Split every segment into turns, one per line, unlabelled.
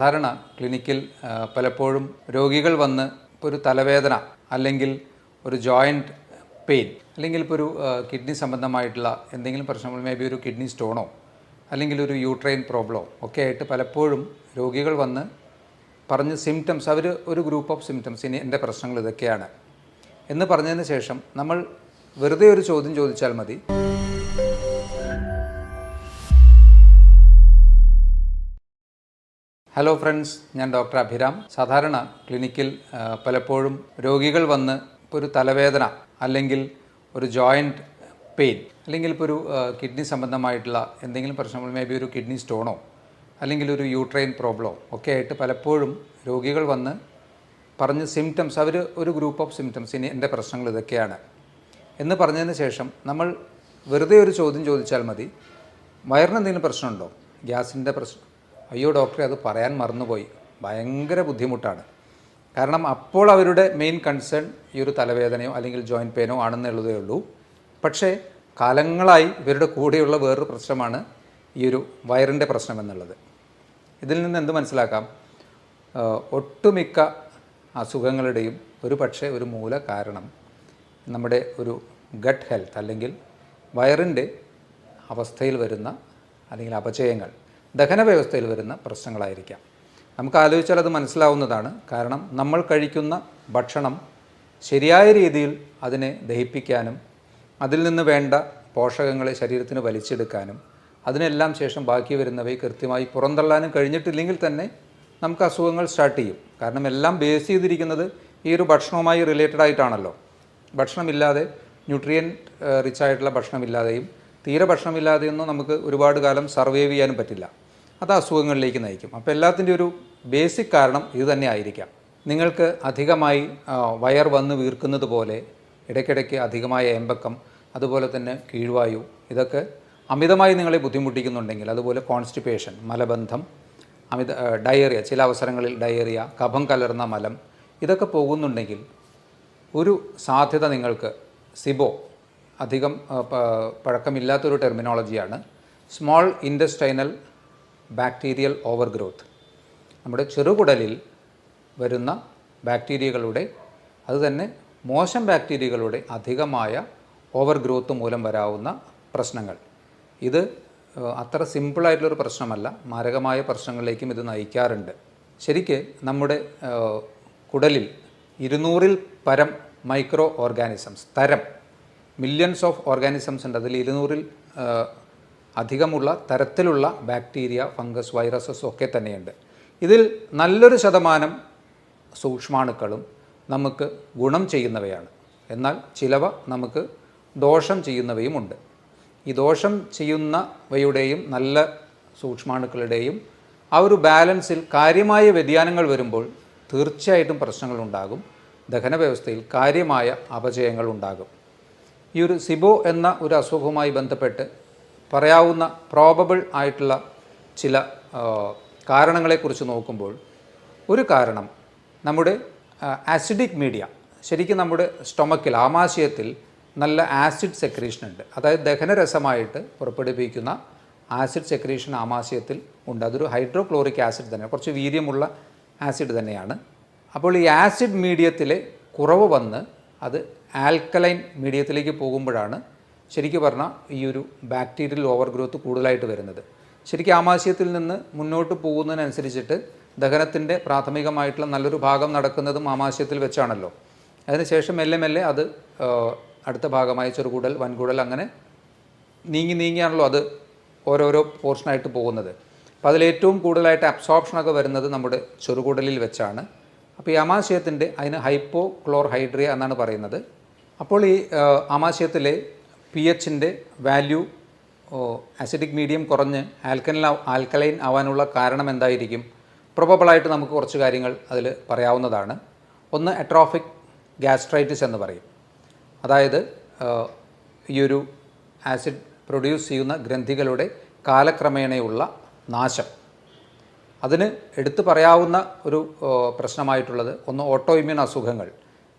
സാധാരണ ക്ലിനിക്കിൽ പലപ്പോഴും രോഗികൾ വന്ന് ഇപ്പോൾ ഒരു തലവേദന അല്ലെങ്കിൽ ഒരു ജോയിൻറ്റ് പെയിൻ അല്ലെങ്കിൽ ഇപ്പോൾ ഒരു കിഡ്നി സംബന്ധമായിട്ടുള്ള എന്തെങ്കിലും പ്രശ്നങ്ങൾ, മേ ബി ഒരു കിഡ്നി സ്റ്റോണോ അല്ലെങ്കിൽ ഒരു യൂട്രൈൻ പ്രോബ്ലമോ ഒക്കെ ആയിട്ട് പലപ്പോഴും രോഗികൾ വന്ന് പറഞ്ഞ് സിംറ്റംസ്, അവർ ഒരു ഗ്രൂപ്പ് ഓഫ് സിംറ്റംസ്, ഇനി എൻ്റെ പ്രശ്നങ്ങൾ ഇതൊക്കെയാണ് എന്ന് പറഞ്ഞതിന് ശേഷം നമ്മൾ വെറുതെ ഒരു ചോദ്യം ചോദിച്ചാൽ മതി. ഹലോ ഫ്രണ്ട്സ്, ഞാൻ ഡോക്ടർ അഭിരാം. സാധാരണ ക്ലിനിക്കിൽ പലപ്പോഴും രോഗികൾ വന്ന് ഇപ്പോൾ ഒരു തലവേദന അല്ലെങ്കിൽ ഒരു ജോയിൻറ്റ് പെയിൻ അല്ലെങ്കിൽ ഇപ്പോൾ ഒരു കിഡ്നി സംബന്ധമായിട്ടുള്ള എന്തെങ്കിലും പ്രശ്നങ്ങൾ, മേ ബി ഒരു കിഡ്നി സ്റ്റോണോ അല്ലെങ്കിൽ ഒരു യൂട്രൈൻ പ്രോബ്ലമോ ഒക്കെ ആയിട്ട് പലപ്പോഴും രോഗികൾ വന്ന് പറഞ്ഞ് സിംറ്റംസ്, അവർ ഒരു ഗ്രൂപ്പ് ഓഫ് സിംറ്റംസ്, ഇനി എൻ്റെ പ്രശ്നങ്ങൾ ഇതൊക്കെയാണ് എന്ന് പറഞ്ഞതിന് ശേഷം നമ്മൾ വെറുതെ ഒരു ചോദ്യം ചോദിച്ചാൽ മതി. വയറിന് എന്തെങ്കിലും പ്രശ്നമുണ്ടോ? ഗ്യാസിൻ്റെ പ്രശ്നം? അയ്യോ ഡോക്ടറെ, അത് പറയാൻ മറന്നുപോയി. ഭയങ്കര ബുദ്ധിമുട്ടാണ്. കാരണം അപ്പോൾ അവരുടെ മെയിൻ കൺസേൺ ഈ ഒരു തലവേദനയോ അല്ലെങ്കിൽ ജോയിൻറ്റ് പെയിനോ ആണെന്നുള്ളതേ ഉള്ളൂ. പക്ഷേ കാലങ്ങളായി ഇവരുടെ കൂടെയുള്ള വേറൊരു പ്രശ്നമാണ് ഈ ഒരു വയറിൻ്റെ പ്രശ്നം എന്നുള്ളത്. ഇതിൽ നിന്ന് എന്ത് മനസ്സിലാക്കാം? ഒട്ടുമിക്ക അസുഖങ്ങളുടെയും ഒരു മൂല കാരണം നമ്മുടെ ഒരു ഗട്ട് ഹെൽത്ത് അല്ലെങ്കിൽ വയറിൻ്റെ അവസ്ഥയിൽ വരുന്ന അല്ലെങ്കിൽ അപചയങ്ങൾ, ദഹന വ്യവസ്ഥയിൽ വരുന്ന പ്രശ്നങ്ങളായിരിക്കാം. നമുക്ക് ആലോചിച്ചാൽ അത് മനസ്സിലാവുന്നതാണ്. കാരണം നമ്മൾ കഴിക്കുന്ന ഭക്ഷണം ശരിയായ രീതിയിൽ അതിനെ ദഹിപ്പിക്കാനും അതിൽ നിന്ന് വേണ്ട പോഷകങ്ങളെ ശരീരത്തിന് വലിച്ചെടുക്കാനും അതിനെല്ലാം ശേഷം ബാക്കി വരുന്നവയെ കൃത്യമായി പുറന്തള്ളാനും കഴിഞ്ഞിട്ടില്ലെങ്കിൽ തന്നെ നമുക്ക് അസുഖങ്ങൾ സ്റ്റാർട്ട് ചെയ്യും. കാരണം എല്ലാം ബേസ് ചെയ്തിരിക്കുന്നത് ഈ ഒരു ഭക്ഷണവുമായി റിലേറ്റഡ് ആയിട്ടാണല്ലോ. ഭക്ഷണമില്ലാതെ, ന്യൂട്രിയൻ റിച്ച് ആയിട്ടുള്ള ഭക്ഷണമില്ലാതെയും തീരെ ഭക്ഷണമില്ലാതെയൊന്നും നമുക്ക് ഒരുപാട് കാലം സർവൈവ് ചെയ്യാനും പറ്റില്ല. അത് അസുഖങ്ങളിലേക്ക് നയിക്കും. അപ്പോൾ എല്ലാത്തിൻ്റെ ഒരു ബേസിക് കാരണം ഇത് തന്നെ ആയിരിക്കാം. നിങ്ങൾക്ക് അധികമായി വയർ വന്ന് വീർക്കുന്നത് പോലെ, ഇടയ്ക്കിടയ്ക്ക് അധികമായ ഏമ്പക്കം, അതുപോലെ തന്നെ കീഴ്വായു, ഇതൊക്കെ അമിതമായി നിങ്ങളെ ബുദ്ധിമുട്ടിക്കുന്നുണ്ടെങ്കിൽ, അതുപോലെ കോൺസ്റ്റിപ്പേഷൻ, മലബന്ധം, ഡയേറിയ, ചില അവസരങ്ങളിൽ ഡയേറിയ, കഫം കലർന്ന മലം, ഇതൊക്കെ പോകുന്നുണ്ടെങ്കിൽ ഒരു സാധ്യത നിങ്ങൾക്ക് സിബോ, അധികം പഴക്കമില്ലാത്തൊരു ടെർമിനോളജിയാണ്, small intestinal bacterial overgrowth. നമ്മുടെ ചെറുകുടലിൽ വരുന്ന ബാക്ടീരിയകളുടെ, അതുതന്നെ മോശം ബാക്ടീരിയകളുടെ അധികമായ ഓവർ ഗ്രോത്ത് മൂലം വരാവുന്ന പ്രശ്നങ്ങൾ. ഇത് അത്ര സിമ്പിളായിട്ടുള്ളൊരു പ്രശ്നമല്ല, മാരകമായ പ്രശ്നങ്ങളിലേക്കും ഇത് നയിക്കാറുണ്ട്. ശരിക്ക് നമ്മുടെ കുടലിൽ 200-ൽ പരം micro organisms, millions of organisms ഉണ്ട്. അതിൽ 200-ൽ അധികമുള്ള തരത്തിലുള്ള ബാക്ടീരിയ, ഫംഗസ്, വൈറസസ് ഒക്കെ തന്നെയുണ്ട്. ഇതിൽ നല്ലൊരു ശതമാനം സൂക്ഷ്മാണുക്കളും നമുക്ക് ഗുണം ചെയ്യുന്നവയാണ്. എന്നാൽ ചിലവ നമുക്ക് ദോഷം ചെയ്യുന്നവയുമുണ്ട്. ഈ ദോഷം ചെയ്യുന്നവയുടെയും നല്ല സൂക്ഷ്മാണുക്കളുടെയും ആ ഒരു ബാലൻസിൽ കാര്യമായ വ്യതിയാനങ്ങൾ വരുമ്പോൾ തീർച്ചയായിട്ടും പ്രശ്നങ്ങളുണ്ടാകും. ദഹന വ്യവസ്ഥയിൽ കാര്യമായ അപചയങ്ങൾ ഉണ്ടാകും. ഈ ഒരു സിബോ എന്ന ഒരു അസുഖവുമായി ബന്ധപ്പെട്ട് പറയാവുന്ന പ്രോബബിൾ ആയിട്ടുള്ള ചില കാരണങ്ങളെക്കുറിച്ച് നോക്കുമ്പോൾ, ഒരു കാരണം നമ്മുടെ ആസിഡിക് മീഡിയ, ശരിക്കും നമ്മുടെ സ്റ്റൊമക്കിൽ, ആമാശയത്തിൽ നല്ല ആസിഡ് സെക്രീഷൻ ഉണ്ട്. അതായത് ദഹനരസമായിട്ട് പുറപ്പെടുവിക്കുന്ന ആസിഡ് സെക്രീഷൻ ആമാശയത്തിൽ ഉണ്ട്. അതൊരു ഹൈഡ്രോക്ലോറിക് ആസിഡ് തന്നെയാണ്, കുറച്ച് വീര്യമുള്ള ആസിഡ് തന്നെയാണ്. അപ്പോൾ ഈ ആസിഡ് മീഡിയത്തിലെ കുറവ് വന്ന് അത് ആൽക്കലൈൻ മീഡിയത്തിലേക്ക് പോകുമ്പോഴാണ് ശരിക്കും പറഞ്ഞാൽ ഈ ഒരു ബാക്ടീരിയൽ ഓവർ ഗ്രോത്ത് കൂടുതലായിട്ട് വരുന്നത്. ശരിക്കും ആമാശയത്തിൽ നിന്ന് മുന്നോട്ട് പോകുന്നതിനനുസരിച്ചിട്ട് ദഹനത്തിൻ്റെ പ്രാഥമികമായിട്ടുള്ള നല്ലൊരു ഭാഗം നടക്കുന്നതും ആമാശയത്തിൽ വെച്ചാണല്ലോ. അതിനുശേഷം മെല്ലെ മെല്ലെ അത് അടുത്ത ഭാഗമായ ചെറുകുടൽ, വൻകുടൽ, അങ്ങനെ നീങ്ങിയാണല്ലോ അത് ഓരോരോ പോർഷനായിട്ട് പോകുന്നത്. അപ്പോൾ അതിലേറ്റവും കൂടുതലായിട്ട് അബ്സോർപ്ഷനൊക്കെ വരുന്നത് നമ്മുടെ ചെറുകുടലിൽ വെച്ചാണ്. അപ്പോൾ ഈ ആമാശയത്തിൻ്റെ, അതിന് ഹൈപ്പോക്ലോർഹൈഡ്രിയ എന്നാണ് പറയുന്നത്. അപ്പോൾ ഈ ആമാശയത്തിലെ pHൻ്റെ വാല്യൂ, ആസിഡിക് മീഡിയം കുറഞ്ഞ് ആൽക്കലൈൻ ആവാനുള്ള കാരണം എന്തായിരിക്കും? പ്രൊബബിളായിട്ട് നമുക്ക് കുറച്ച് കാര്യങ്ങൾ അതിൽ പറയാവുന്നതാണ്. ഒന്ന്, അട്രോഫിക് ഗ്യാസ്ട്രൈറ്റിസ് എന്ന് പറയും. അതായത് ഈ ഒരു ആസിഡ് പ്രൊഡ്യൂസ് ചെയ്യുന്ന ഗ്രന്ഥികളുടെ കാലക്രമേണയുള്ള നാശം. അതിന് എടുത്തു പറയാവുന്ന ഒരു പ്രശ്നമായിട്ടുള്ളത് ഒന്ന്, ഓട്ടോ ഇമ്മ്യൂൺ അസുഖങ്ങൾ,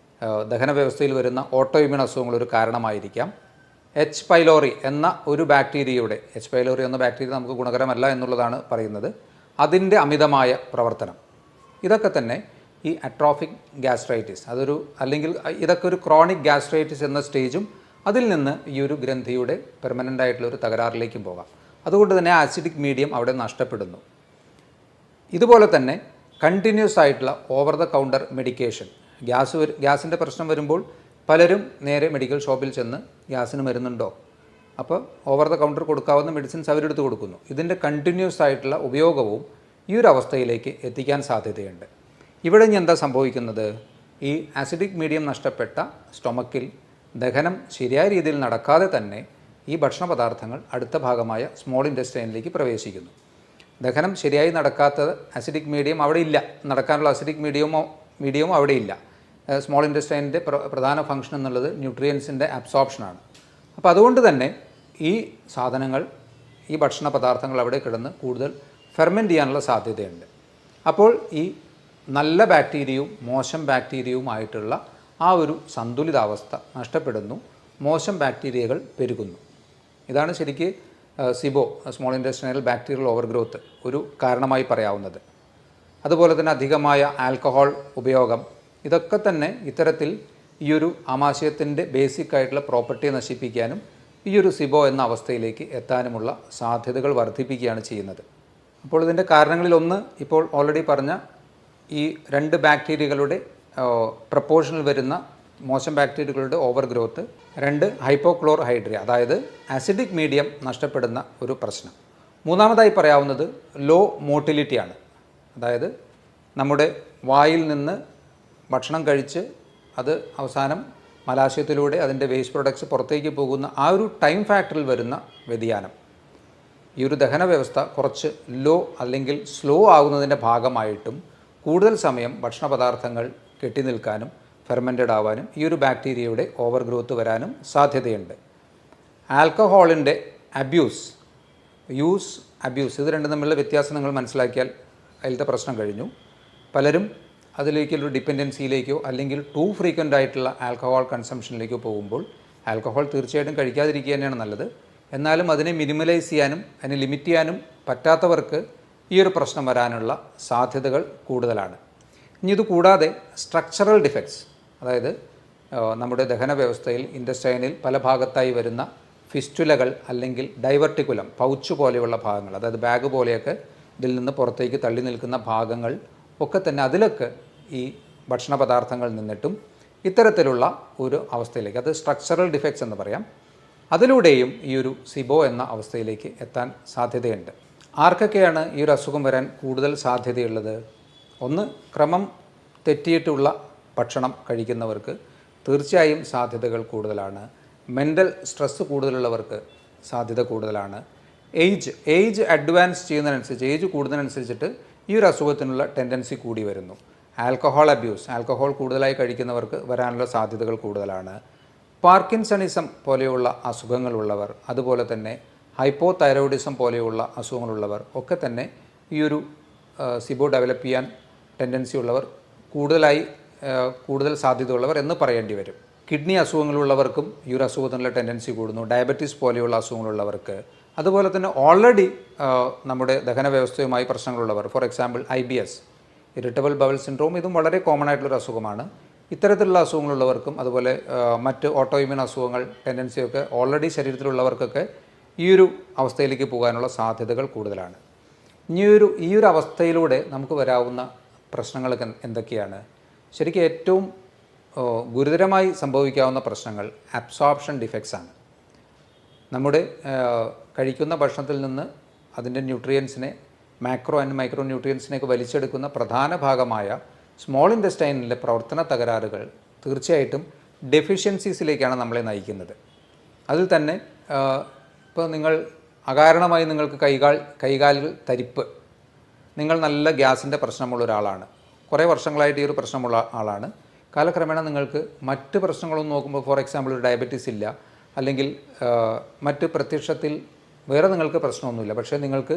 ദഹന വ്യവസ്ഥയിൽ വരുന്ന ഓട്ടോ ഇമ്മ്യൂൺ അസുഖങ്ങൾ ഒരു കാരണമായിരിക്കാം. എച്ച് പൈലോറി എന്ന ഒരു ബാക്ടീരിയയുടെ, എച്ച് പൈലോറി എന്ന ബാക്ടീരിയ നമുക്ക് ഗുണകരമല്ല എന്നുള്ളതാണ് പറയുന്നത്. അതിൻ്റെ അമിതമായ പ്രവർത്തനം, ഇതൊക്കെ തന്നെ ഈ അട്രോഫിക് ഗ്യാസ്ട്രൈറ്റിസ് അല്ലെങ്കിൽ ഇതൊക്കെ ഒരു ക്രോണിക് ഗ്യാസ്ട്രൈറ്റിസ് എന്ന സ്റ്റേജും അതിൽ നിന്ന് ഈ ഒരു ഗ്രന്ഥിയുടെ പെർമനൻ്റ് ആയിട്ടുള്ള ഒരു തകരാറിലേക്കും പോകാം. അതുകൊണ്ട് തന്നെ ആസിഡിക് മീഡിയം അവിടെ നഷ്ടപ്പെടുന്നു. ഇതുപോലെ തന്നെ കണ്ടിന്യൂസ് ആയിട്ടുള്ള ഓവർ ദ കൗണ്ടർ മെഡിക്കേഷൻ, ഗ്യാസിൻ്റെ പ്രശ്നം വരുമ്പോൾ പലരും നേരെ മെഡിക്കൽ ഷോപ്പിൽ ചെന്ന് ഗ്യാസിന് മരുന്നുണ്ടോ, അപ്പോൾ ഓവർ ദ കൗണ്ടർ കൊടുക്കാവുന്ന മെഡിസിൻസ് അവരെടുത്ത് കൊടുക്കുന്നു. ഇതിൻ്റെ കണ്ടിന്യൂസ് ആയിട്ടുള്ള ഉപയോഗവും ഈ ഒരു അവസ്ഥയിലേക്ക് എത്തിക്കാൻ സാധ്യതയുണ്ട്. ഇവിടെ ഇനി എന്താ സംഭവിക്കുന്നത്? ഈ ആസിഡിക് മീഡിയം നഷ്ടപ്പെട്ട സ്റ്റൊമക്കിൽ ദഹനം ശരിയായ രീതിയിൽ നടക്കാതെ തന്നെ ഈ ഭക്ഷണ പദാർത്ഥങ്ങൾ അടുത്ത ഭാഗമായ സ്മോൾ ഇൻറ്റസ്റ്റൈനിലേക്ക് പ്രവേശിക്കുന്നു. ദഹനം ശരിയായി നടക്കാത്ത ആസിഡിക് മീഡിയം അവിടെ ഇല്ല, നടക്കാനുള്ള ആസിഡിക് മീഡിയമോ അവിടെ ഇല്ല. സ്മോൾ ഇൻറ്റസ്റ്റൈനിൻ്റെ പ്രധാന ഫംഗ്ഷൻ എന്നുള്ളത് ന്യൂട്രിയൻസിൻ്റെ അബ്സോർപ്ഷനാണ്. അപ്പോൾ അതുകൊണ്ട് തന്നെ ഈ സാധനങ്ങൾ, ഈ ഭക്ഷണ പദാർത്ഥങ്ങൾ അവിടെ കിടന്ന് കൂടുതൽ ഫെർമെൻറ്റ് ചെയ്യാനുള്ള സാധ്യതയുണ്ട്. അപ്പോൾ ഈ നല്ല ബാക്ടീരിയയും മോശം ബാക്ടീരിയയുമായിട്ടുള്ള ആ ഒരു സന്തുലിതാവസ്ഥ നഷ്ടപ്പെടുന്നു, മോശം ബാക്ടീരിയകൾ പെരുകുന്നു. ഇതാണ് ശരിക്ക് സിബോ, സ്മോൾ ഇൻറ്റസ്റ്റൈനൽ ബാക്ടീരിയൽ ഓവർഗ്രോത്ത് ഒരു കാരണമായി പറയാവുന്നത്. അതുപോലെ തന്നെ അധികമായ ആൽക്കഹോൾ ഉപയോഗം, ഇതൊക്കെ തന്നെ ഇത്തരത്തിൽ ഈ ഒരു ആമാശയത്തിൻ്റെ ബേസിക് ആയിട്ടുള്ള പ്രോപ്പർട്ടിയെ നശിപ്പിക്കാനും ഈ ഒരു സിബോ എന്ന അവസ്ഥയിലേക്ക് എത്താനുമുള്ള സാധ്യതകൾ വർദ്ധിപ്പിക്കുകയാണ് ചെയ്യുന്നത്. അപ്പോൾ ഇതിൻ്റെ കാരണങ്ങളിലൊന്ന് ഇപ്പോൾ ഓൾറെഡി പറഞ്ഞ ഈ 2 ബാക്ടീരിയകളുടെ പ്രപ്പോർഷനിൽ വരുന്ന മോശം ബാക്ടീരിയകളുടെ ഓവർ ഗ്രോത്ത്, 2 ഹൈപ്പോക്ലോർഹൈഡ്രിയ, അതായത് ആസിഡിക് മീഡിയം നഷ്ടപ്പെടുന്ന ഒരു പ്രശ്നം. മൂന്നാമതായി പറയാവുന്നത് ലോ മോട്ടിലിറ്റിയാണ്. അതായത് നമ്മുടെ വായിൽ നിന്ന് ഭക്ഷണം കഴിച്ച് അത് അവസാനം മലാശയത്തിലൂടെ അതിൻ്റെ വേസ്റ്റ് പ്രൊഡക്ട്സ് പുറത്തേക്ക് പോകുന്ന ആ ഒരു ടൈം ഫാക്ടറിൽ വരുന്ന വ്യതിയാനം, ഈ ഒരു ദഹന വ്യവസ്ഥ കുറച്ച് ലോ അല്ലെങ്കിൽ സ്ലോ ആകുന്നതിൻ്റെ ഭാഗമായിട്ടും കൂടുതൽ സമയം ഭക്ഷണ പദാർത്ഥങ്ങൾ കെട്ടി നിൽക്കാനും ഫെർമെൻറ്റഡ് ആവാനും ഈ ഒരു ബാക്ടീരിയയുടെ ഓവർ ഗ്രോത്ത് വരാനും സാധ്യതയുണ്ട്. ആൽക്കഹോളിൻ്റെ അബ്യൂസ്, ഇത് രണ്ടും തമ്മിലുള്ള വ്യത്യാസം നിങ്ങൾ മനസ്സിലാക്കിയാൽ അതിലത്തെ പ്രശ്നം കഴിഞ്ഞു. പലരും അതിലേക്കൊരു ഡിപ്പെൻഡൻസിയിലേക്കോ അല്ലെങ്കിൽ ടു ഫ്രീക്വൻ്റ് ആയിട്ടുള്ള ആൽക്കഹോൾ കൺസംഷനിലേക്കോ പോകുമ്പോൾ ആൽക്കഹോൾ തീർച്ചയായിട്ടും കഴിക്കാതിരിക്കുക തന്നെയാണ് നല്ലത്. എന്നാലും അതിനെ മിനിമലൈസ് ചെയ്യാനും അതിനെ ലിമിറ്റ് ചെയ്യാനും പറ്റാത്തവർക്ക് ഈ ഒരു പ്രശ്നം വരാനുള്ള സാധ്യതകൾ കൂടുതലാണ്. ഇനി ഇത് കൂടാതെ സ്ട്രക്ചറൽ ഡിഫക്ട്സ്, അതായത് നമ്മുടെ ദഹന വ്യവസ്ഥയിൽ ഇൻറ്റസ്റ്റൈനിൽ പല ഭാഗത്തായി വരുന്ന ഫിസ്റ്റുലകൾ അല്ലെങ്കിൽ ഡൈവർട്ടിക്കുലം, പൗച്ച് പോലെയുള്ള ഭാഗങ്ങൾ, അതായത് ബാഗ് പോലെയൊക്കെ ഇതിൽ നിന്ന് പുറത്തേക്ക് തള്ളി നിൽക്കുന്ന ഭാഗങ്ങൾ ഒക്കെ തന്നെ അതിലൊക്കെ ഈ ഭക്ഷണ പദാർത്ഥങ്ങൾ നിന്നിട്ടും ഇത്തരത്തിലുള്ള ഒരു അവസ്ഥയിലേക്ക്, അത് സ്ട്രക്ചറൽ ഡിഫക്ട്സ് എന്ന് പറയാം, അതിലൂടെയും ഈ ഒരു സിബോ എന്ന അവസ്ഥയിലേക്ക് എത്താൻ സാധ്യതയുണ്ട്. ആർക്കൊക്കെയാണ് ഈ ഒരു അസുഖം വരാൻ കൂടുതൽ സാധ്യതയുള്ളത്? ഒന്ന്, ക്രമം തെറ്റിയിട്ടുള്ള ഭക്ഷണം കഴിക്കുന്നവർക്ക് തീർച്ചയായും സാധ്യതകൾ കൂടുതലാണ്. മെൻ്റൽ സ്ട്രെസ്സ് കൂടുതലുള്ളവർക്ക് സാധ്യത കൂടുതലാണ്. ഏജ് അഡ്വാൻസ് ചെയ്യുന്നതിനനുസരിച്ച്, ഏജ് കൂടുന്നതിനനുസരിച്ചിട്ട് ഈ ഒരു അസുഖത്തിനുള്ള ടെൻഡൻസി കൂടി വരുന്നു. ആൽക്കഹോൾ അബ്യൂസ്, ആൽക്കഹോൾ കൂടുതലായി കഴിക്കുന്നവർക്ക് വരാനുള്ള സാധ്യതകൾ കൂടുതലാണ്. പാർക്കിൻസണിസം പോലെയുള്ള അസുഖങ്ങളുള്ളവർ, അതുപോലെ തന്നെ ഹൈപ്പോതൈറോയിഡിസം പോലെയുള്ള അസുഖങ്ങളുള്ളവർ ഒക്കെ തന്നെ ഈ ഒരു സിബോ ഡെവലപ്പ് ചെയ്യാൻ ടെൻഡൻസി ഉള്ളവർ, കൂടുതൽ സാധ്യതയുള്ളവർ എന്ന് പറയേണ്ടി വരും. കിഡ്നി അസുഖങ്ങളുള്ളവർക്കും ഈ ഒരു അസുഖത്തിനുള്ള ടെൻഡൻസി കൂടുന്നു. ഡയബറ്റീസ് പോലെയുള്ള അസുഖങ്ങളുള്ളവർക്ക്, അതുപോലെ തന്നെ ഓൾറെഡി നമ്മുടെ ദഹന വ്യവസ്ഥയുമായി പ്രശ്നങ്ങളുള്ളവർ, for example IBS, irritable bowel syndrome, ഇതും വളരെ കോമൺ ആയിട്ടുള്ളൊരു അസുഖമാണ്. ഇത്തരത്തിലുള്ള അസുഖങ്ങളുള്ളവർക്കും അതുപോലെ മറ്റ് ഓട്ടോഇമ്യൂൺ അസുഖങ്ങൾ ടെൻഡൻസിയൊക്കെ ഓൾറെഡി ശരീരത്തിലുള്ളവർക്കൊക്കെ ഈ ഒരു അവസ്ഥയിലേക്ക് പോകാനുള്ള സാധ്യതകൾ കൂടുതലാണ്. ഈ ഒരു അവസ്ഥയിലൂടെ നമുക്ക് വരാവുന്ന പ്രശ്നങ്ങൾ എന്തൊക്കെയാണ്? ശരിക്കും ഏറ്റവും ഗുരുതരമായി സംഭവിക്കാവുന്ന പ്രശ്നങ്ങൾ അബ്സോർപ്ഷൻ ഡിഫക്ട്സ് ആണ്. നമ്മുടെ കഴിക്കുന്ന ഭക്ഷണത്തിൽ നിന്ന് അതിൻ്റെ ന്യൂട്രിയൻസിനെ, മാക്രോ ആൻഡ് മൈക്രോ ന്യൂട്രിയൻസിനെയൊക്കെ വലിച്ചെടുക്കുന്ന പ്രധാന ഭാഗമായ സ്മോൾ ഇൻറ്റസ്റ്റൈനിലെ പ്രവർത്തന തകരാറുകൾ തീർച്ചയായിട്ടും ഡെഫിഷ്യൻസീസിലേക്കാണ് നമ്മളെ നയിക്കുന്നത്. അതിൽ തന്നെ ഇപ്പോൾ നിങ്ങൾ അകാരണമായി നിങ്ങൾക്ക് കൈകാലുകൾ തരിപ്പ്, നിങ്ങൾ നല്ല ഗ്യാസിൻ്റെ പ്രശ്നമുള്ള ഒരാളാണ്, കുറേ വർഷങ്ങളായിട്ട് ഈ ഒരു പ്രശ്നമുള്ള ആളാണ്, കാലക്രമേണ നിങ്ങൾക്ക് മറ്റ് പ്രശ്നങ്ങളൊന്നും നോക്കുമ്പോൾ, ഫോർ എക്സാമ്പിൾ ഒരു ഡയബറ്റീസ് ഇല്ല, അല്ലെങ്കിൽ മറ്റ് പ്രത്യക്ഷത്തിൽ വേറെ നിങ്ങൾക്ക് പ്രശ്നമൊന്നുമില്ല, പക്ഷേ നിങ്ങൾക്ക്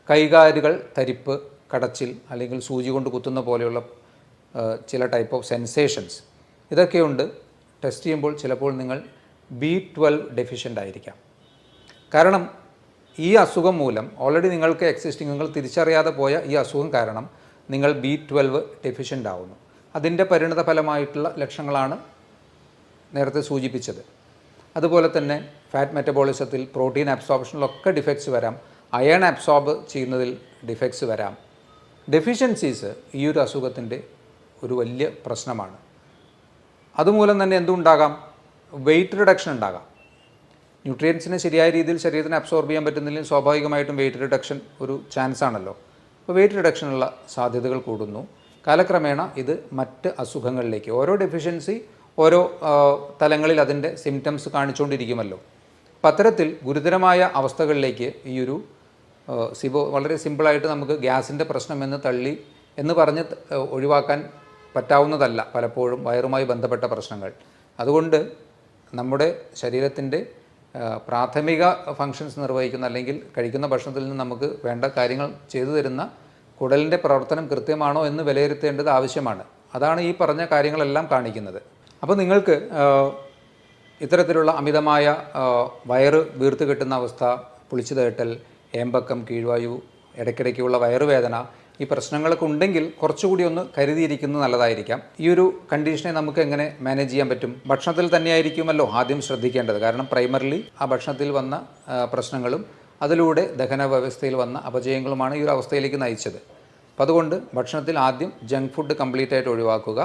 കൈകാലുകൾ തരിപ്പ്, കടച്ചിൽ, അല്ലെങ്കിൽ സൂചി കൊണ്ട് കുത്തുന്ന പോലെയുള്ള ചില ടൈപ്പ് ഓഫ് സെൻസേഷൻസ് ഇതൊക്കെയുണ്ട്. ടെസ്റ്റ് ചെയ്യുമ്പോൾ ചിലപ്പോൾ നിങ്ങൾ B12 ഡെഫിഷ്യൻ്റ് ആയിരിക്കാം. കാരണം ഈ അസുഖം മൂലം ഓൾറെഡി നിങ്ങൾക്ക് എക്സിസ്റ്റിംഗ്, നിങ്ങൾ തിരിച്ചറിയാതെ പോയ ഈ അസുഖം കാരണം നിങ്ങൾ B12 ഡെഫിഷ്യൻ്റ് ആവുന്നു. അതിൻ്റെ പരിണിത ഫലമായിട്ടുള്ള ലക്ഷണങ്ങളാണ് നേരത്തെ സൂചിപ്പിച്ചത്. അതുപോലെ തന്നെ ഫാറ്റ് മെറ്റബോളിസത്തിൽ, പ്രോട്ടീൻ അബ്സോർപ്ഷനിലൊക്കെ ഡിഫക്ട്സ് വരാം, അയൺ അബ്സോർബ് ചെയ്യുന്നതിൽ ഡിഫക്ട്സ് വരാം. ഡെഫിഷ്യൻസീസ് ഈ ഒരു അസുഖത്തിൻ്റെ ഒരു വലിയ പ്രശ്നമാണ്. അതുമൂലം തന്നെ എന്തുണ്ടാകാം? വെയിറ്റ് റിഡക്ഷൻ ഉണ്ടാകാം. ന്യൂട്രിയൻസിനെ ശരിയായ രീതിയിൽ ശരീരത്തിന് അബ്സോർബ് ചെയ്യാൻ പറ്റുന്നില്ലെങ്കിൽ സ്വാഭാവികമായിട്ടും വെയിറ്റ് റിഡക്ഷൻ ഒരു ചാൻസ് ആണല്ലോ. അപ്പോൾ വെയിറ്റ് റിഡക്ഷനുള്ള സാധ്യതകൾ കൂടുന്നു. കാലക്രമേണ ഇത് മറ്റ് അസുഖങ്ങളിലേക്ക്, ഓരോ ഡെഫിഷ്യൻസി ഓരോ തലങ്ങളിൽ അതിൻ്റെ സിംറ്റംസ് കാണിച്ചുകൊണ്ടിരിക്കുമല്ലോ. അപ്പം അത്തരത്തിൽ ഗുരുതരമായ അവസ്ഥകളിലേക്ക് ഈ ഒരു സിബോ വളരെ സിമ്പിളായിട്ട് നമുക്ക് ഗ്യാസിൻ്റെ പ്രശ്നം എന്ന് പറഞ്ഞ് ഒഴിവാക്കാൻ പറ്റാവുന്നതല്ല പലപ്പോഴും വയറുമായി ബന്ധപ്പെട്ട പ്രശ്നങ്ങൾ. അതുകൊണ്ട് നമ്മുടെ ശരീരത്തിൻ്റെ പ്രാഥമിക ഫങ്ഷൻസ് നിർവഹിക്കുന്ന, അല്ലെങ്കിൽ കഴിക്കുന്ന ഭക്ഷണത്തിൽ നിന്ന് നമുക്ക് വേണ്ട കാര്യങ്ങൾ ചെയ്തു തരുന്ന കുടലിൻ്റെ പ്രവർത്തനം കൃത്യമാണോ എന്ന് വിലയിരുത്തേണ്ടത് ആവശ്യമാണ്. അതാണ് ഈ പറഞ്ഞ കാര്യങ്ങളെല്ലാം കാണിക്കുന്നത്. അപ്പോൾ നിങ്ങൾക്ക് ഇത്തരത്തിലുള്ള അമിതമായ വയറ് വീർത്ത് കിട്ടുന്ന അവസ്ഥ, പുളിച്ചു തേട്ടൽ, ഏമ്പക്കം, കീഴ്വായു, ഇടയ്ക്കിടയ്ക്കുള്ള വയറുവേദന, ഈ പ്രശ്നങ്ങളൊക്കെ ഉണ്ടെങ്കിൽ കുറച്ചുകൂടി ഒന്ന് കരുതിയിരിക്കുന്നത് നല്ലതായിരിക്കാം. ഈ ഒരു കണ്ടീഷനെ നമുക്ക് എങ്ങനെ മാനേജ് ചെയ്യാൻ പറ്റും? ഭക്ഷണത്തിൽ തന്നെയായിരിക്കുമല്ലോ ആദ്യം ശ്രദ്ധിക്കേണ്ടത്. കാരണം പ്രൈമറിലി ആ ഭക്ഷണത്തിൽ വന്ന പ്രശ്നങ്ങളും അതിലൂടെ ദഹന വ്യവസ്ഥയിൽ വന്ന അപജയങ്ങളുമാണ് ഈ ഒരു അവസ്ഥയിലേക്ക് നയിച്ചത്. അപ്പം അതുകൊണ്ട് ഭക്ഷണത്തിൽ ആദ്യം ജങ്ക് ഫുഡ് കംപ്ലീറ്റ് ആയിട്ട് ഒഴിവാക്കുക,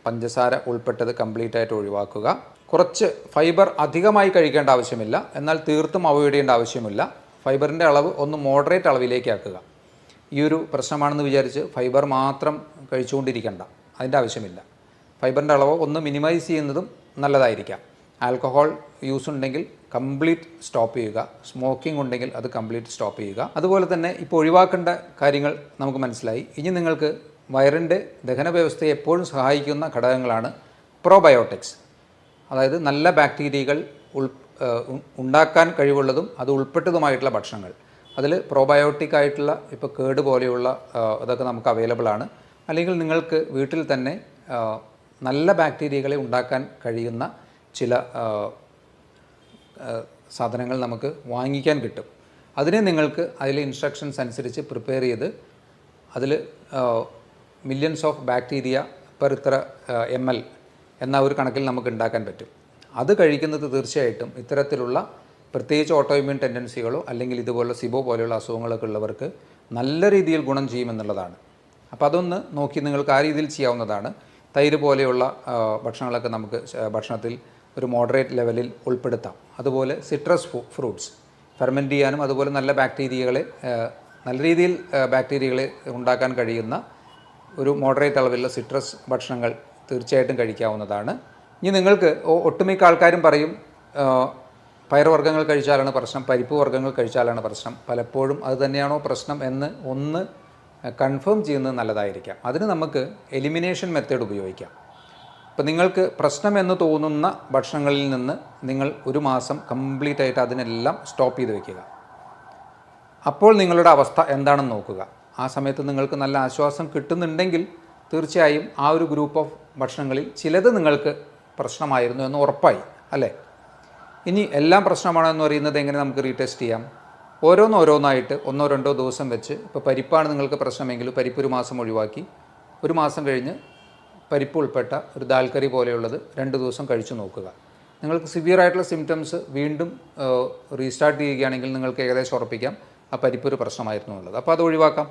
പഞ്ചസാര ഉൾപ്പെട്ടത് കംപ്ലീറ്റ് ആയിട്ട് ഒഴിവാക്കുക. കുറച്ച് ഫൈബർ അധികമായി കഴിക്കേണ്ട ആവശ്യമില്ല, എന്നാൽ തീർത്തും അവോയ്ഡ് ചെയ്യേണ്ട ആവശ്യമില്ല. ഫൈബറിൻ്റെ അളവ് ഒന്ന് മോഡറേറ്റ് അളവിലേക്ക് ആക്കുക. ഈ ഒരു പ്രശ്നമാണെന്ന് വിചാരിച്ച് ഫൈബർ മാത്രം കഴിച്ചുകൊണ്ടിരിക്കേണ്ട, അതിൻ്റെ ആവശ്യമില്ല. ഫൈബറിൻ്റെ അളവ് ഒന്ന് മിനിമൈസ് ചെയ്യുന്നതും നല്ലതായിരിക്കാം. ആൽക്കഹോൾ യൂസ് ഉണ്ടെങ്കിൽ കംപ്ലീറ്റ് സ്റ്റോപ്പ് ചെയ്യുക. സ്മോക്കിംഗ് ഉണ്ടെങ്കിൽ അത് കംപ്ലീറ്റ് സ്റ്റോപ്പ് ചെയ്യുക. അതുപോലെ തന്നെ ഇപ്പോൾ ഒഴിവാക്കേണ്ട കാര്യങ്ങൾ നമുക്ക് മനസ്സിലായി. ഇനി നിങ്ങൾക്ക് വയറിൻ്റെ ദഹന വ്യവസ്ഥയെ എപ്പോഴും സഹായിക്കുന്ന ഘടകങ്ങളാണ് പ്രോബയോട്ടിക്സ്. അതായത് നല്ല ബാക്ടീരിയകൾ ഉണ്ടാക്കാൻ കഴിവുള്ളതും അത് ഉൾപ്പെട്ടതുമായിട്ടുള്ള ഭക്ഷണങ്ങൾ. അതിൽ പ്രോബയോട്ടിക് ആയിട്ടുള്ള ഇപ്പോൾ കേട് പോലെയുള്ള അതൊക്കെ നമുക്ക് അവൈലബിൾ ആണ്. അല്ലെങ്കിൽ നിങ്ങൾക്ക് വീട്ടിൽ തന്നെ നല്ല ബാക്ടീരിയകളെ ഉണ്ടാക്കാൻ കഴിയുന്ന ചില സാധനങ്ങൾ നമുക്ക് വാങ്ങിക്കാൻ കിട്ടും. അതിനെ നിങ്ങൾക്ക് അതിലെ ഇൻസ്ട്രക്ഷൻസ് അനുസരിച്ച് പ്രിപ്പയർ ചെയ്ത് അതിൽ മില്യൺസ് ഓഫ് ബാക്ടീരിയ പെർ ഇത്ര ml എന്ന ഒരു കണക്കിൽ നമുക്ക് ഉണ്ടാക്കാൻ പറ്റും. അത് കഴിക്കുന്നത് തീർച്ചയായിട്ടും ഇത്തരത്തിലുള്ള പ്രത്യേകിച്ച് ഓട്ടോഇമ്യൂൺ ടെൻഡൻസികളോ അല്ലെങ്കിൽ ഇതുപോലുള്ള സിബോ പോലെയുള്ള അസുഖങ്ങളൊക്കെ ഉള്ളവർക്ക് നല്ല രീതിയിൽ ഗുണം ചെയ്യുമെന്നുള്ളതാണ്. അപ്പോൾ അതൊന്ന് നോക്കി നിങ്ങൾക്ക് ആ രീതിയിൽ ചെയ്യാവുന്നതാണ്. തൈര് പോലെയുള്ള ഭക്ഷണങ്ങളൊക്കെ നമുക്ക് ഭക്ഷണത്തിൽ ഒരു മോഡറേറ്റ് ലെവലിൽ ഉൾപ്പെടുത്താം. അതുപോലെ സിട്രസ് ഫ്രൂട്ട്സ് ഫെർമെൻറ്റ് ചെയ്യാനും അതുപോലെ നല്ല ബാക്ടീരിയകളെ നല്ല രീതിയിൽ ബാക്ടീരിയകളെ ഉണ്ടാക്കാൻ കഴിയുന്ന ഒരു മോഡറേറ്റ് അളവിലുള്ള സിട്രസ് ഭക്ഷണങ്ങൾ തീർച്ചയായിട്ടും കഴിക്കാവുന്നതാണ്. ഇനി നിങ്ങൾക്ക് ഒട്ടുമിക്ക ആൾക്കാരും പറയും പയറുവർഗ്ഗങ്ങൾ കഴിച്ചാലാണ് പ്രശ്നം, പരിപ്പ് വർഗ്ഗങ്ങൾ കഴിച്ചാലാണ് പ്രശ്നം. പലപ്പോഴും അത് തന്നെയാണോ പ്രശ്നം എന്ന് ഒന്ന് കൺഫേം ചെയ്യുന്നത് നല്ലതായിരിക്കാം. അതിന് നമുക്ക് എലിമിനേഷൻ മെത്തേഡ് ഉപയോഗിക്കാം. ഇപ്പോൾ നിങ്ങൾക്ക് പ്രശ്നമെന്ന് തോന്നുന്ന ഭക്ഷണങ്ങളിൽ നിന്ന് നിങ്ങൾ ഒരു മാസം കംപ്ലീറ്റ് ആയിട്ട് അതിനെല്ലാം സ്റ്റോപ്പ് ചെയ്ത് വയ്ക്കുക. അപ്പോൾ നിങ്ങളുടെ അവസ്ഥ എന്താണെന്ന് നോക്കുക. ആ സമയത്ത് നിങ്ങൾക്ക് നല്ല ആശ്വാസം കിട്ടുന്നുണ്ടെങ്കിൽ തീർച്ചയായും ആ ഒരു ഗ്രൂപ്പ് ഓഫ് ഭക്ഷണങ്ങളിൽ ചിലത് നിങ്ങൾക്ക് പ്രശ്നമായിരുന്നു എന്ന് ഉറപ്പായി അല്ലേ. ഇനി എല്ലാം പ്രശ്നമാണെന്ന് പറയുന്നത് എങ്ങനെ നമുക്ക് റീടെസ്റ്റ് ചെയ്യാം? ഓരോന്നായിട്ട് 1-2 ദിവസം വെച്ച്, ഇപ്പോൾ പരിപ്പാണ് നിങ്ങൾക്ക് പ്രശ്നമെങ്കിൽ പരിപ്പ് ഒരു മാസം ഒഴിവാക്കി, ഒരു മാസം കഴിഞ്ഞ് പരിപ്പ് ഉൾപ്പെട്ട ഒരു ദാൽ കറി പോലെയുള്ളത് 2 ദിവസം കഴിച്ചു നോക്കുക. നിങ്ങൾക്ക് സിവിയർ ആയിട്ടുള്ള സിംറ്റംസ് വീണ്ടും റീസ്റ്റാർട്ട് ചെയ്യുകയാണെങ്കിൽ നിങ്ങൾക്ക് ഏകദേശം ഉറപ്പിക്കാം ആ പരിപ്പ് ഒരു പ്രശ്നമായിരുന്നു എന്നുള്ളത്. അപ്പോൾ അത് ഒഴിവാക്കാം.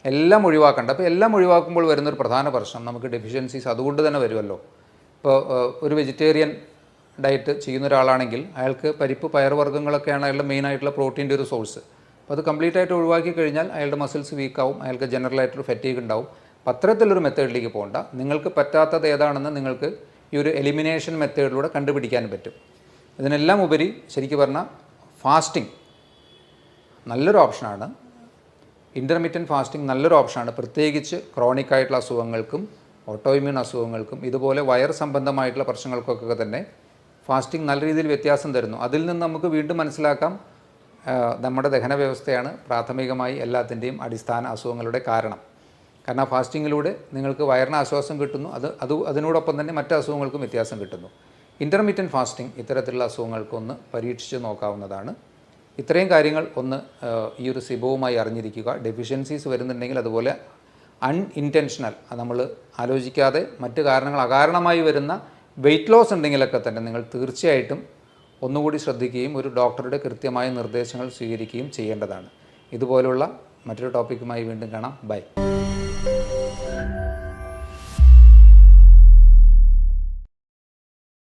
എല്ലാം ഒഴിവാക്കണ്ട. അപ്പോൾ എല്ലാം ഒഴിവാക്കുമ്പോൾ വരുന്നൊരു പ്രധാന പ്രശ്നം നമുക്ക് ഡെഫിഷ്യൻസീസ് അതുകൊണ്ട് തന്നെ വരുമല്ലോ. ഇപ്പോൾ ഒരു വെജിറ്റേറിയൻ ഡയറ്റ് ചെയ്യുന്ന ഒരാളാണെങ്കിൽ അയാൾക്ക് പരിപ്പ് പയറുവർഗ്ഗങ്ങളൊക്കെയാണ് അയാളുടെ മെയിനായിട്ടുള്ള പ്രോട്ടീൻ്റെ ഒരു സോഴ്സ്. അപ്പോൾ അത് കംപ്ലീറ്റ് ആയിട്ട് ഒഴിവാക്കി കഴിഞ്ഞാൽ അയാളുടെ മസിൽസ് വീക്കാവും, അയാൾക്ക് ജനറലായിട്ടൊരു ഫറ്റീഗ് ഉണ്ടാവും. അപ്പോൾ അത്തരത്തിലൊരു മെത്തേഡിലേക്ക് പോകണ്ട. നിങ്ങൾക്ക് പറ്റാത്തത് ഏതാണെന്ന് നിങ്ങൾക്ക് ഈ ഒരു എലിമിനേഷൻ മെത്തേഡിലൂടെ കണ്ടുപിടിക്കാൻ പറ്റും. ഇതിനെല്ലാം ഉപരി ശരിക്കും പറഞ്ഞാൽ ഫാസ്റ്റിംഗ് നല്ലൊരു ഓപ്ഷനാണ്. ഇൻ്റർമീഡിയറ്റ് ഫാസ്റ്റിംഗ് നല്ലൊരു ഓപ്ഷനാണ്. പ്രത്യേകിച്ച് ക്രോണിക് ആയിട്ടുള്ള അസുഖങ്ങൾക്കും ഓട്ടോഇമ്യൂൺ അസുഖങ്ങൾക്കും ഇതുപോലെ വയർ സംബന്ധമായിട്ടുള്ള പ്രശ്നങ്ങൾക്കൊക്കെ തന്നെ ഫാസ്റ്റിംഗ് നല്ല രീതിയിൽ വ്യത്യാസം തരുന്നു. അതിൽ നിന്ന് നമുക്ക് വീണ്ടും മനസ്സിലാക്കാം നമ്മുടെ ദഹന വ്യവസ്ഥയാണ് പ്രാഥമികമായി എല്ലാത്തിൻ്റെയും അടിസ്ഥാന അസുഖങ്ങളുടെ കാരണം. കാരണം ഫാസ്റ്റിങ്ങിലൂടെ നിങ്ങൾക്ക് വയറിന് ആശ്വാസം കിട്ടുന്നു, അതിനോടൊപ്പം തന്നെ മറ്റ് അസുഖങ്ങൾക്കും വ്യത്യാസം കിട്ടുന്നു. ഇൻ്റർമീഡിയറ്റ് ഫാസ്റ്റിംഗ് ഇത്തരത്തിലുള്ള അസുഖങ്ങൾക്കൊന്ന് പരീക്ഷിച്ച് നോക്കാവുന്നതാണ്. ഇത്രയും കാര്യങ്ങൾ ഒന്ന് ഈ ഒരു സിബവുമായി അറിഞ്ഞിരിക്കുക. ഡെഫിഷ്യൻസീസ് വരുന്നുണ്ടെങ്കിൽ അതുപോലെ അൺഇൻറ്റൻഷണൽ, അത് നമ്മൾ ആലോചിക്കാതെ മറ്റ് കാരണങ്ങൾ അകാരണമായി വരുന്ന വെയിറ്റ് ലോസ് ഉണ്ടെങ്കിലൊക്കെ തന്നെ നിങ്ങൾ തീർച്ചയായിട്ടും ഒന്നുകൂടി ശ്രദ്ധിക്കുകയും ഒരു ഡോക്ടറുടെ കൃത്യമായ നിർദ്ദേശങ്ങൾ സ്വീകരിക്കുകയും ചെയ്യേണ്ടതാണ്. ഇതുപോലുള്ള മറ്റൊരു ടോപ്പിക്കുമായി വീണ്ടും കാണാം. ബൈ.